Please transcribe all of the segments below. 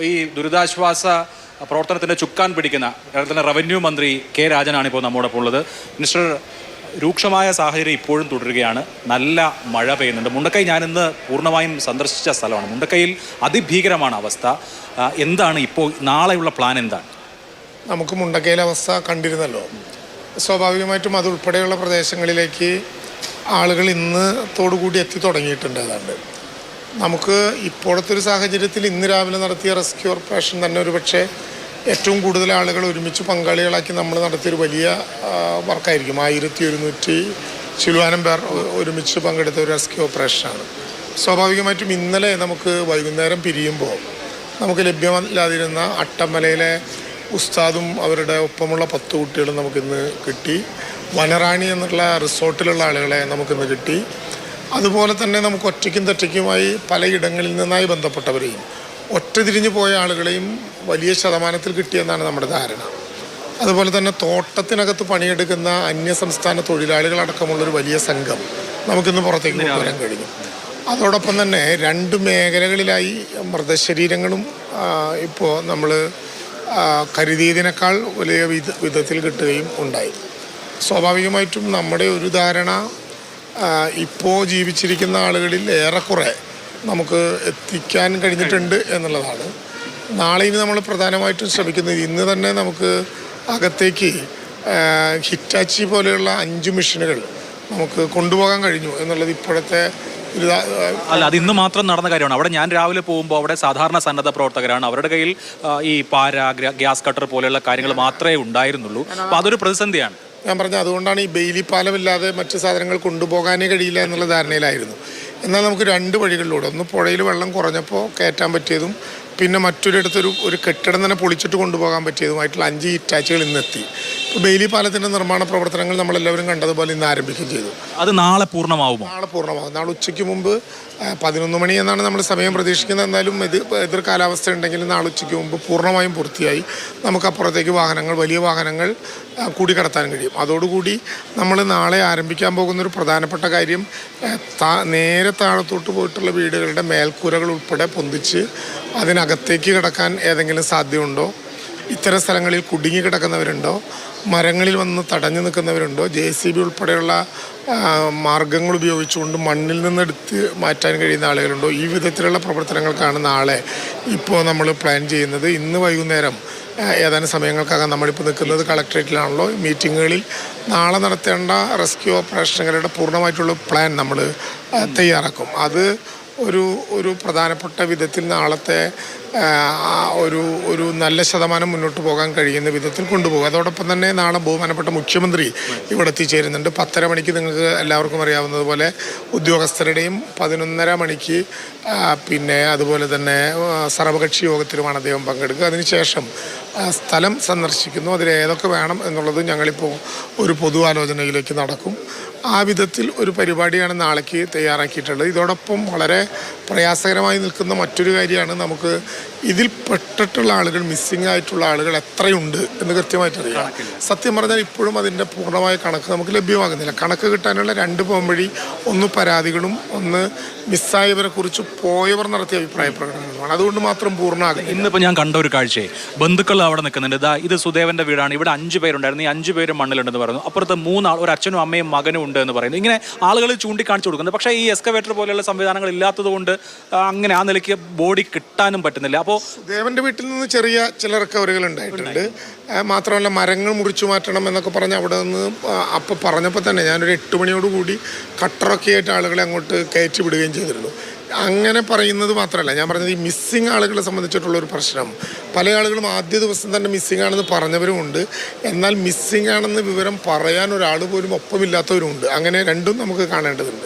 ഈ ദുരിതാശ്വാസ പ്രവർത്തനത്തിൻ്റെ ചുക്കാൻ പിടിക്കുന്ന കേരളത്തിലെ റവന്യൂ മന്ത്രി കെ രാജനാണ് ഇപ്പോൾ നമ്മോടൊപ്പം ഉള്ളത്. മിനിസ്റ്റർ, രൂക്ഷമായ സാഹചര്യം ഇപ്പോഴും തുടരുകയാണ്. നല്ല മഴ പെയ്യുന്നുണ്ട്. മുണ്ടക്കൈ ഞാനിന്ന് പൂർണ്ണമായും സന്ദർശിച്ച സ്ഥലമാണ്. മുണ്ടക്കൈയിൽ അതിഭീകരമാണ് അവസ്ഥ. എന്താണ് ഇപ്പോൾ നാളെയുള്ള പ്ലാൻ എന്താണ്? നമുക്ക് മുണ്ടക്കൈയിലെ അവസ്ഥ കണ്ടിരുന്നല്ലോ. സ്വാഭാവികമായിട്ടും അതുൾപ്പെടെയുള്ള പ്രദേശങ്ങളിലേക്ക് ആളുകൾ ഇന്നത്തോടുകൂടി എത്തി തുടങ്ങിയിട്ടുണ്ട്. ഏതാണ്ട് നമുക്ക് ഇപ്പോഴത്തെ ഒരു സാഹചര്യത്തിൽ ഇന്ന് രാവിലെ നടത്തിയ റെസ്ക്യൂ ഓപ്പറേഷൻ തന്നെ ഒരുപക്ഷെ ഏറ്റവും കൂടുതൽ ആളുകൾ ഒരുമിച്ച് പങ്കാളികളാക്കി നമ്മൾ നടത്തിയൊരു വലിയ വർക്കായിരിക്കും. 1100 ചിലവാനം പേർ ഒരുമിച്ച് പങ്കെടുത്ത ഒരു റെസ്ക്യൂ ഓപ്പറേഷനാണ്. സ്വാഭാവികമായിട്ടും ഇന്നലെ നമുക്ക് വൈകുന്നേരം പിരിയുമ്പോൾ നമുക്ക് ലഭ്യമല്ലാതിരുന്ന അട്ടമലയിലെ ഉസ്താദും അവരുടെ ഒപ്പമുള്ള 10 കുട്ടികളും നമുക്കിന്ന് കിട്ടി. വനറാണി എന്നുള്ള റിസോർട്ടിലുള്ള ആളുകളെ നമുക്കിന്ന് കിട്ടി. അതുപോലെ തന്നെ നമുക്ക് ഒറ്റയ്ക്കും തെറ്റയ്ക്കുമായി പലയിടങ്ങളിൽ നിന്നായി ബന്ധപ്പെട്ടവരെയും ഒറ്റ തിരിഞ്ഞു പോയ ആളുകളെയും വലിയ ശതമാനത്തിൽ കിട്ടിയെന്നാണ് നമ്മുടെ ധാരണ. അതുപോലെ തന്നെ തോട്ടത്തിനകത്ത് പണിയെടുക്കുന്ന അന്യസംസ്ഥാന തൊഴിലാളികളടക്കമുള്ളൊരു വലിയ സംഘം നമുക്കിന്ന് പുറത്തേക്ക് കൊണ്ടുവരാൻ കഴിഞ്ഞു. അതോടൊപ്പം തന്നെ 2 മേഖലകളിലായി മൃതശരീരങ്ങളും ഇപ്പോൾ നമ്മൾ കരുതിയതിനേക്കാൾ വലിയ വിധത്തിൽ കിട്ടുകയും ഉണ്ടായി. സ്വാഭാവികമായിട്ടും നമ്മുടെ ഒരു ധാരണ ഇപ്പോൾ ജീവിച്ചിരിക്കുന്ന ആളുകളിൽ ഏറെക്കുറെ നമുക്ക് എത്തിക്കാൻ കഴിഞ്ഞിട്ടുണ്ട് എന്നുള്ളതാണ്. നാളെ ഇനി നമ്മൾ പ്രധാനമായിട്ടും ശ്രമിക്കുന്നത്, ഇന്ന് തന്നെ നമുക്ക് അകത്തേക്ക് ഹിറ്റാച്ചി പോലെയുള്ള 5 മെഷീനുകൾ നമുക്ക് കൊണ്ടുപോകാൻ കഴിഞ്ഞു എന്നുള്ളത് ഇപ്പോഴത്തെ അല്ല, അത് ഇന്ന് മാത്രം നടന്ന കാര്യമാണ്. അവിടെ ഞാൻ രാവിലെ പോകുമ്പോൾ അവിടെ സാധാരണ സന്നദ്ധ പ്രവർത്തകരാണ്. അവരുടെ കയ്യിൽ ഈ പാര, ഗ്യാസ് കട്ടർ പോലെയുള്ള കാര്യങ്ങൾ മാത്രമേ ഉണ്ടായിരുന്നുള്ളൂ. അപ്പോൾ അതൊരു പ്രതിസന്ധിയാണ്. ഞാൻ പറഞ്ഞ അതുകൊണ്ടാണ് ഈ ബെയിലി പാലമില്ലാതെ മറ്റ് സാധനങ്ങൾ കൊണ്ടുപോകാനേ കഴിയില്ല എന്നുള്ള ധാരണയിലായിരുന്നു. എന്നാൽ നമുക്ക് 2 വഴികളിലൂടെ, ഒന്ന് പുഴയിൽ വെള്ളം കുറഞ്ഞപ്പോൾ കയറ്റാൻ പറ്റിയതും പിന്നെ മറ്റൊരിടത്തൊരു കെട്ടിടം തന്നെ പൊളിച്ചിട്ട് കൊണ്ടുപോകാൻ പറ്റിയതുമായിട്ടുള്ള 5 ഹിറ്റാച്ചുകൾ ഇന്നെത്തി. ഇപ്പോൾ ബെയിലി പാലത്തിൻ്റെ നിർമ്മാണ പ്രവർത്തനങ്ങൾ നമ്മളെല്ലാവരും കണ്ടതുപോലെ ഇന്ന് ആരംഭിക്കുകയും ചെയ്തു. അത് നാളെ പൂർണ്ണമാവുമോ? നാളെ പൂർണ്ണമാകും. നാളെ ഉച്ചയ്ക്ക് മുമ്പ് 11 മണി എന്നാണ് നമ്മൾ സമയം പ്രതീക്ഷിക്കുന്നത്. എന്നാലും എതിർ കാലാവസ്ഥ ഉണ്ടെങ്കിലും നാളെ ഉച്ചയ്ക്ക് മുമ്പ് പൂർണ്ണമായും പൂർത്തിയായി നമുക്കപ്പുറത്തേക്ക് വലിയ വാഹനങ്ങൾ കൂടി കടത്താൻ കഴിയും. അതോടുകൂടി നമ്മൾ നാളെ ആരംഭിക്കാൻ പോകുന്നൊരു പ്രധാനപ്പെട്ട കാര്യം, നേരെ താഴത്തോട്ട് പോയിട്ടുള്ള വീടുകളുടെ മേൽക്കൂരകൾ ഉൾപ്പെടെ പൊന്തിച്ച് അതിനകത്തേക്ക് കിടക്കാൻ ഏതെങ്കിലും സാധ്യതയുണ്ടോ, ഇത്തരം സ്ഥലങ്ങളിൽ കുടുങ്ങി കിടക്കുന്നവരുണ്ടോ, മരങ്ങളിൽ വന്ന് തടഞ്ഞു നിൽക്കുന്നവരുണ്ടോ, JCB ഉൾപ്പെടെയുള്ള മാർഗങ്ങൾ ഉപയോഗിച്ചുകൊണ്ട് മണ്ണിൽ നിന്നെടുത്ത് മാറ്റാൻ കഴിയുന്ന ആളുകളുണ്ടോ, ഈ വിധത്തിലുള്ള പ്രവർത്തനങ്ങൾക്കാണ് നാളെ ഇപ്പോൾ നമ്മൾ പ്ലാൻ ചെയ്യുന്നത്. ഇന്ന് വൈകുന്നേരം ഏതാനും സമയങ്ങൾക്കകം നമ്മളിപ്പോൾ നിൽക്കുന്നത് കളക്ട്രേറ്റിലാണല്ലോ. മീറ്റിങ്ങുകളിൽ നാളെ നടത്തേണ്ട റെസ്ക്യൂ ഓപ്പറേഷനുകളുടെ പൂർണ്ണമായിട്ടുള്ള പ്ലാൻ നമ്മൾ തയ്യാറാക്കും. അത് ഒരു പ്രധാനപ്പെട്ട വിധത്തിൽ നാളത്തെ ഒരു നല്ല ശതമാനം മുന്നോട്ട് പോകാൻ കഴിയുന്ന വിധത്തിൽ കൊണ്ടുപോകും. അതോടൊപ്പം തന്നെ നാളെ ബഹുമാനപ്പെട്ട മുഖ്യമന്ത്രി ഇവിടെ എത്തിച്ചേരുന്നുണ്ട്. 10:30 മണിക്ക് നിങ്ങൾക്ക് എല്ലാവർക്കും അറിയാവുന്നതുപോലെ ഉദ്യോഗസ്ഥരുടെയും 11:30 മണിക്ക് പിന്നെ അതുപോലെ തന്നെ സർവകക്ഷി യോഗത്തിലുമാണ് അദ്ദേഹം പങ്കെടുക്കുക. അതിനുശേഷം സ്ഥലം സന്ദർശിക്കുന്നു. അതിൽ ഏതൊക്കെ വേണം എന്നുള്ളത് ഞങ്ങളിപ്പോൾ ഒരു പൊതു ആലോചനയിലേക്ക് നടക്കും. ആ വിധത്തിൽ ഒരു പരിപാടിയാണ് നാളേക്ക് തയ്യാറാക്കിയിട്ടുള്ളത്. ഇതോടൊപ്പം വളരെ പ്രയാസകരമായി നിൽക്കുന്ന മറ്റൊരു കാര്യമാണ്, നമുക്ക് ഇതിൽ പെട്ടിട്ടുള്ള ആളുകൾ, മിസ്സിംഗ് ആയിട്ടുള്ള ആളുകൾ എത്രയുണ്ട് എന്ന് കൃത്യമായിട്ട് അറിയാം. സത്യം പറഞ്ഞാൽ ഇപ്പോഴും അതിൻ്റെ പൂർണ്ണമായ കണക്ക് നമുക്ക് ലഭ്യമാകുന്നില്ല. കണക്ക് കിട്ടാനുള്ള 2 പോംവഴി, ഒന്ന് പരാതികളും ഒന്ന് മിസ്സായവരെ കുറിച്ച് പോയവർ നടത്തിയ അഭിപ്രായ പ്രകടനങ്ങളുമാണ്. അതുകൊണ്ട് മാത്രം പൂർണ്ണമാകും. ഇന്നിപ്പോൾ ഞാൻ കണ്ട ഒരു കാഴ്ചയെ, ബന്ധുക്കൾ അവിടെ നിൽക്കുന്നുണ്ട്. ഇത് സുദേവന്റെ വീടാണ്, ഇവിടെ 5 പേരുണ്ടായിരുന്നു, ഈ 5 പേരും മണ്ണിലുണ്ടെന്ന് പറയുന്നു. അപ്പുറത്ത് 3 ആൾ, ഒരു അച്ഛനും അമ്മയും മകനും ഉണ്ട് എന്ന് പറയുന്നു. ഇങ്ങനെ ആളുകൾ ചൂണ്ടിക്കാണിച്ചു കൊടുക്കുന്നത്. പക്ഷേ ഈ എക്സ്കവേറ്റർ പോലെയുള്ള സംവിധാനങ്ങൾ ഇല്ലാത്തത് കൊണ്ട് അങ്ങനെ ആ നിലയ്ക്ക് ബോഡി കിട്ടാനും പറ്റുന്നില്ല. അപ്പോൾ ദേവന്റെ വീട്ടിൽ നിന്ന് ചെറിയ ചില റിക്കവറികൾ ഉണ്ടായിട്ടുണ്ട്. മാത്രമല്ല മരങ്ങൾ മുറിച്ചു മാറ്റണം എന്നൊക്കെ പറഞ്ഞ് അവിടെ നിന്ന് അപ്പോൾ പറഞ്ഞപ്പോൾ തന്നെ ഞാനൊരു 8 മണിയോടുകൂടി കട്ടറൊക്കെ ആയിട്ട് ആളുകളെ അങ്ങോട്ട് കയറ്റി വിടുകയും ചെയ്തിരുന്നു. അങ്ങനെ പറയുന്നത് മാത്രമല്ല, ഞാൻ പറഞ്ഞത് ഈ മിസ്സിങ് ആളുകളെ സംബന്ധിച്ചിട്ടുള്ളൊരു പ്രശ്നം, പല ആളുകളും ആദ്യ ദിവസം തന്നെ മിസ്സിങ് ആണെന്ന് പറഞ്ഞവരുമുണ്ട്. എന്നാൽ മിസ്സിങ് ആണെന്ന് വിവരം പറയാൻ ഒരാൾ പോലും ഒപ്പമില്ലാത്തവരുമുണ്ട്. അങ്ങനെ രണ്ടും നമുക്ക് കാണേണ്ടതുണ്ട്.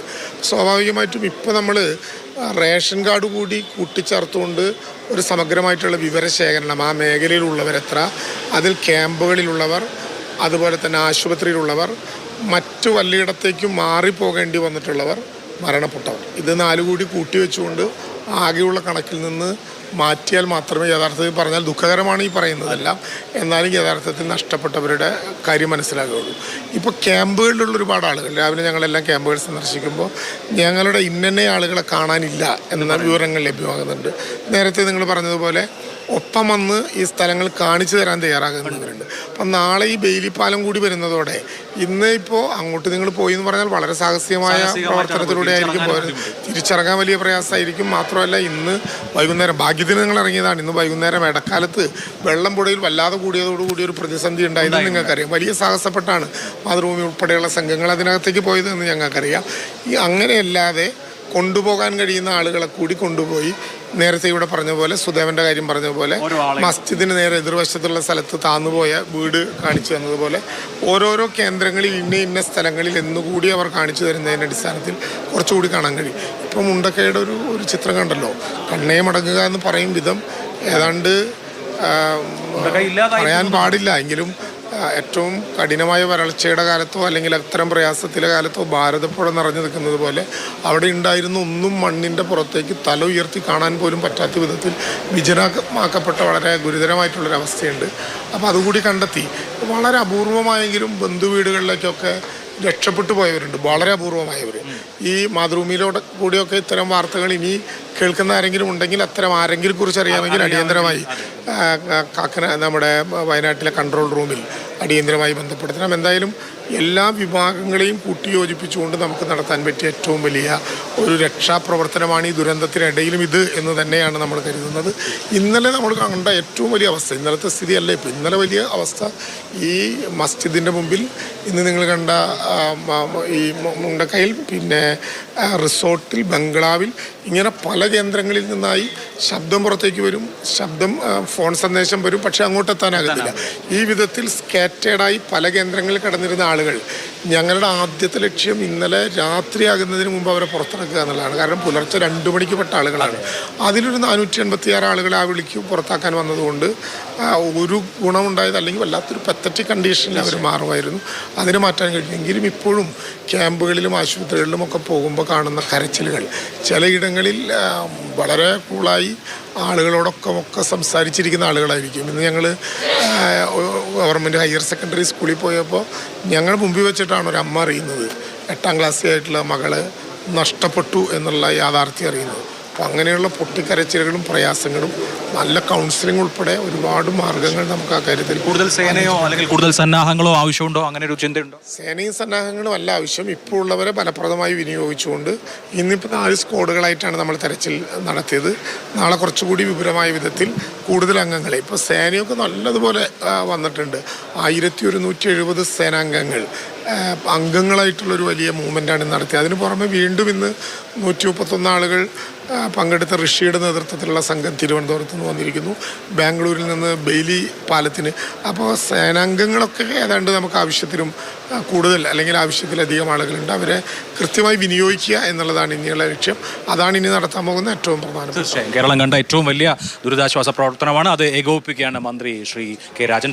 സ്വാഭാവികമായിട്ടും ഇപ്പോൾ നമ്മൾ റേഷൻ കാർഡ് കൂടി കൂട്ടിച്ചേർത്തുകൊണ്ട് ഒരു സമഗ്രമായിട്ടുള്ള വിവരശേഖരണം, ആ മേഖലയിലുള്ളവരെത്ര, അതിൽ ക്യാമ്പുകളിലുള്ളവർ, അതുപോലെ തന്നെ ആശുപത്രിയിലുള്ളവർ, മറ്റു വല്ലയിടത്തേക്കും മാറിപ്പോകേണ്ടി വന്നിട്ടുള്ളവർ, മരണപ്പെട്ടവർ, ഇത് 4 കൂടി കൂട്ടി വെച്ചുകൊണ്ട് ആകെയുള്ള കണക്കിൽ നിന്ന് മാറ്റിയാൽ മാത്രമേ യഥാർത്ഥത്തിൽ പറഞ്ഞാൽ ദുഃഖകരമാണ് ഈ പറയുന്നതെല്ലാം, എന്നാലും യഥാർത്ഥത്തിൽ നഷ്ടപ്പെട്ടവരുടെ കാര്യം മനസ്സിലാകുകയുള്ളൂ. ഇപ്പോൾ ക്യാമ്പുകളിലുള്ള ഒരുപാട് ആളുകൾ, രാവിലെ ഞങ്ങളെല്ലാം ക്യാമ്പുകൾ സന്ദർശിക്കുമ്പോൾ ഞങ്ങളുടെ ഇന്ന ആളുകളെ കാണാനില്ല എന്ന വിവരങ്ങൾ ലഭ്യമാകുന്നുണ്ട്. നേരത്തെ നിങ്ങൾ പറഞ്ഞതുപോലെ ഒപ്പം വന്ന് ഈ സ്ഥലങ്ങൾ കാണിച്ചു തരാൻ തയ്യാറാകുന്നവരുണ്ട്. അപ്പം നാളെ ഈ ബെയിലി പാലം കൂടി വരുന്നതോടെ ഇന്ന് ഇപ്പോൾ അങ്ങോട്ട് നിങ്ങൾ പോയി എന്ന് പറഞ്ഞാൽ വളരെ സാഹസികമായ പ്രവർത്തനത്തിലൂടെ ആയിരിക്കും പോയത്. തിരിച്ചിറങ്ങാൻ വലിയ പ്രയാസമായിരിക്കും. മാത്രമല്ല ഇന്ന് വൈകുന്നേരം ഭാഗ്യത്തിന് നിങ്ങൾ ഇറങ്ങിയതാണ്. ഇന്ന് വൈകുന്നേരം ഇടക്കാലത്ത് വെള്ളം പുഴയിൽ വല്ലാതെ കൂടിയതോടുകൂടി ഒരു പ്രതിസന്ധി ഉണ്ടായത് നിങ്ങൾക്കറിയാം. വലിയ സാഹസപ്പെട്ടാണ് മാതൃഭൂമി ഉൾപ്പെടെയുള്ള സംഘങ്ങൾ അതിനകത്തേക്ക് പോയതെന്ന് ഞങ്ങൾക്കറിയാം. ഈ അങ്ങനെയല്ലാതെ കൊണ്ടുപോകാൻ കഴിയുന്ന ആളുകളെ കൂടി കൊണ്ടുപോയി നേരത്തെ ഇവിടെ പറഞ്ഞ പോലെ സുദേവന്റെ കാര്യം പറഞ്ഞ പോലെ മസ്ജിദിന് നേരെ എതിർവശത്തുള്ള സ്ഥലത്ത് താന്നുപോയ വീട് കാണിച്ചു തന്നതുപോലെ ഓരോരോ കേന്ദ്രങ്ങളിൽ ഇന്ന സ്ഥലങ്ങളിൽ എന്നുകൂടി അവർ കാണിച്ചു തരുന്നതിൻ്റെ അടിസ്ഥാനത്തിൽ കുറച്ചുകൂടി കാണാൻ കഴിയും. ഇപ്പം മുണ്ടക്കയുടെ ഒരു ചിത്രം കണ്ടല്ലോ, കണ്ണേ മടങ്ങുക എന്ന് പറയും വിധം ഏതാണ്ട് പറയാൻ പാടില്ല എങ്കിലും ഏറ്റവും കഠിനമായ വരൾച്ചയുടെ കാലത്തോ അല്ലെങ്കിൽ അത്തരം പ്രയാസത്തിലെ കാലത്തോ ഭാരതപ്പുഴ നിറഞ്ഞു നിൽക്കുന്നത് പോലെ അവിടെ ഉണ്ടായിരുന്ന ഒന്നും മണ്ണിൻ്റെ പുറത്തേക്ക് തല ഉയർത്തി കാണാൻ പോലും പറ്റാത്ത വിധത്തിൽ വിജനമാക്കപ്പെട്ട വളരെ ഗുരുതരമായിട്ടുള്ളൊരവസ്ഥയുണ്ട്. അപ്പോൾ അതുകൂടി കണ്ടെത്തി വളരെ അപൂർവമായെങ്കിലും ബന്ധുവീടുകളിലേക്കൊക്കെ രക്ഷപ്പെട്ടു പോയവരുണ്ട്, വളരെ അപൂർവമായവർ. ഈ മാതൃഭൂമിയിലൂടെ കൂടിയൊക്കെ ഇത്തരം വാർത്തകൾ ഇനി കേൾക്കുന്ന ആരെങ്കിലും ഉണ്ടെങ്കിൽ അത്തരം ആരെങ്കിലും കുറിച്ച് അറിയാമെങ്കിൽ അടിയന്തരമായി നമ്മുടെ വയനാട്ടിലെ കൺട്രോൾ റൂമിൽ അടിയന്തരമായി ബന്ധപ്പെടുത്തണം. എന്തായാലും എല്ലാ വിഭാഗങ്ങളെയും കൂട്ടിയോജിപ്പിച്ചുകൊണ്ട് നമുക്ക് നടത്താൻ പറ്റിയ ഏറ്റവും വലിയ ഒരു രക്ഷാപ്രവർത്തനമാണ് ഈ ദുരന്തത്തിനിടയിലും ഇത് എന്ന് തന്നെയാണ് നമ്മൾ കരുതുന്നത്. ഇന്നലെ നമ്മൾ കണ്ട ഏറ്റവും വലിയ അവസ്ഥ, ഇന്നലത്തെ സ്ഥിതിയല്ല ഇപ്പോൾ, ഇന്നലെ വലിയ അവസ്ഥ ഈ മസ്ജിദിൻ്റെ മുമ്പിൽ ഇന്ന് നിങ്ങൾ കണ്ട ഈ മുണ്ടക്കയിൽ, പിന്നെ റിസോർട്ടിൽ, ബംഗ്ലാവിൽ, ഇങ്ങനെ പല കേന്ദ്രങ്ങളിൽ നിന്നായി ശബ്ദം പുറത്തേക്ക് വരും, ഫോൺ സന്ദേശം വരും, പക്ഷെ അങ്ങോട്ടെത്താനാകുന്നില്ല. ഈ വിധത്തിൽ സ്കാറ്റേഡായി പല കേന്ദ്രങ്ങളിൽ കടന്നിരുന്ന ആളുകൾ, ഞങ്ങളുടെ ആദ്യത്തെ ലക്ഷ്യം ഇന്നലെ രാത്രിയാകുന്നതിന് മുമ്പ് അവരെ പുറത്തിറക്കുക എന്നുള്ളതാണ്. കാരണം പുലർച്ചെ 2 മണിക്ക് പെട്ട ആളുകളാണ്. അതിലൊരു 486 ആളുകളെ ആ വിളിക്ക് പുറത്താക്കാൻ വന്നതുകൊണ്ട് ഒരു ഗുണമുണ്ടായത്, അല്ലെങ്കിൽ വല്ലാത്തൊരു പത്തറ്റിക് കണ്ടീഷനിൽ അവർ മാറുമായിരുന്നു. അതിന് മാറ്റാൻ കഴിഞ്ഞെങ്കിലും ഇപ്പോഴും ക്യാമ്പുകളിലും ആശുപത്രികളിലും ഒക്കെ പോകുമ്പോൾ കാണുന്ന കരച്ചിലുകൾ, ചിലയിടങ്ങളിൽ വളരെ കൂളായി ആളുകളോടൊക്കെ സംസാരിച്ചിരിക്കുന്ന ആളുകളായിരിക്കും. ഇന്ന് ഞങ്ങൾ ഗവൺമെൻറ് ഹയർ സെക്കൻഡറി സ്കൂളിൽ പോയപ്പോൾ ഞങ്ങൾ മുമ്പിൽ വെച്ചിട്ടാണ് ഒരു അമ്മ അറിയുന്നത് 8ാം ക്ലാസ്സിലായിട്ടുള്ള മകള് നഷ്ടപ്പെട്ടു എന്നുള്ള യാഥാർത്ഥ്യം അറിയുന്നത്. അപ്പോൾ അങ്ങനെയുള്ള പൊട്ടിക്കരച്ചിലുകളും പ്രയാസങ്ങളും നല്ല കൗൺസിലിംഗ് ഉൾപ്പെടെ ഒരുപാട് മാർഗങ്ങൾ നമുക്ക് ആ കാര്യത്തിൽ. കൂടുതൽ സേനയോ അല്ലെങ്കിൽ കൂടുതൽ സന്നാഹങ്ങളോ ആവശ്യമുണ്ടോ, അങ്ങനെ ഒരു ചിന്തയുണ്ടോ? സേനയും സന്നാഹങ്ങളും അല്ല ആവശ്യം. ഇപ്പോൾ ഉള്ളവരെ ഫലപ്രദമായി വിനിയോഗിച്ചുകൊണ്ട് ഇന്നിപ്പോൾ 4 സ്ക്വാഡുകളായിട്ടാണ് നമ്മൾ തെരച്ചിൽ നടത്തിയത്. നാളെ കുറച്ചുകൂടി വിപുലമായ വിധത്തിൽ കൂടുതൽ അംഗങ്ങളെ, ഇപ്പോൾ സേനയൊക്കെ നല്ലതുപോലെ വന്നിട്ടുണ്ട്. 1170 സേനാംഗങ്ങൾ അംഗങ്ങളായിട്ടുള്ളൊരു വലിയ മൂവ്മെൻറ്റാണ് നടത്തിയത്. അതിന് പുറമെ വീണ്ടും ഇന്ന് 131 ആളുകൾ പങ്കെടുത്ത ഋഷിയുടെ നേതൃത്വത്തിലുള്ള സംഘം തിരുവനന്തപുരത്ത് നിന്ന് വന്നിരിക്കുന്നു, ബാംഗ്ലൂരിൽ നിന്ന് ബെയിലി പാലത്തിന്. അപ്പോൾ സേനാംഗങ്ങളൊക്കെ ഏതാണ്ട് നമുക്ക് ആവശ്യത്തിലും കൂടുതൽ അല്ലെങ്കിൽ ആവശ്യത്തിലധികം ആളുകളുണ്ട്. അവരെ കൃത്യമായി വിനിയോഗിക്കുക എന്നുള്ളതാണ് ഇനിയുള്ള ലക്ഷ്യം. അതാണ് ഇനി നടത്താൻ പോകുന്ന ഏറ്റവും പ്രധാനപ്പെട്ട. കേരളം കണ്ട ഏറ്റവും വലിയ ദുരിതാശ്വാസ പ്രവർത്തനമാണ് അത്. ഏകോപിപ്പിക്കുകയാണ് മന്ത്രി ശ്രീ കെ രാജൻ.